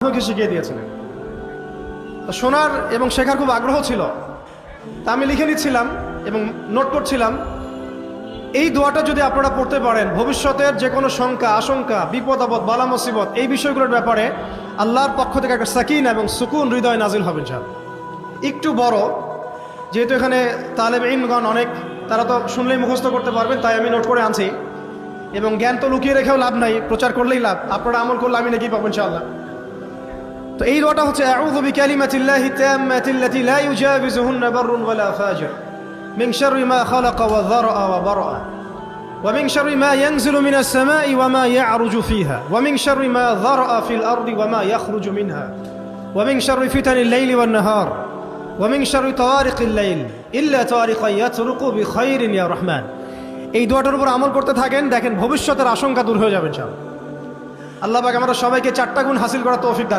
আমাকে শিখিয়ে দিয়েছিলেন। তো শোনার এবং শেখার খুব আগ্রহ ছিল, তা আমি লিখে নিচ্ছিলাম এবং নোট করছিলাম। এই দোয়াটা যদি আপনারা পড়তে পারেন, ভবিষ্যতের যে কোনো শঙ্কা, আশঙ্কা, বিপদ আপদ, বালা মুসিবত, এই বিষয়গুলোর ব্যাপারে আল্লাহর পক্ষ থেকে একটা সাকিন এবং সুকুন হৃদয় নাজিল হবে ইনশাআল্লাহ। একটু বড়, যেহেতু এখানে তালেব ইলমগণ অনেক, তারা তো শুনলেই মুখস্থ করতে পারবেন, তাই আমি নোট করে আনছি। এবং জ্ঞান তো লুকিয়ে রেখেও লাভ নাই, প্রচার করলেই লাভ। আপনারা আমল করলে আমি নাকি পাবো ইনশাআল্লাহ। তো এই দোয়াটা হচ্ছে আউযু বিকালিমাতিল্লাহি তাম্মাতিল্লাতি লা ইউজাবিজুহুন্না বাররুন ওয়ালা ফাজির মিন শাররি মা খালাকা ওয়া যারআ ওয়া বারআ ওয়া মিন শাররি মা ইয়ানজিলু মিনাস সামাই ওয়া মা ইয়া'রুজু ফিহা ওয়া মিন শাররি মা যারআ ফিল আরদি ওয়া মা ইয়াখরুজু মিনহা ওয়া মিন শাররি ফিতানিল লাইলি ওয়ান নাহার ওয়া মিন শাররি তাওয়ারিকিল লাইল ইল্লা তাওয়ারিকান ইয়াতরুকু বিখাইরিন ইয়া রাহমান। এই দোয়াটার উপর আমল করতে থাকেন, দেখেন ভবিষ্যতের আশঙ্কা দূর হয়ে যাবে ইনশাআল্লাহ। আল্লাহ পাক আমরা সবাইকে 4টা গুণ হাসিল করার তৌফিক দান।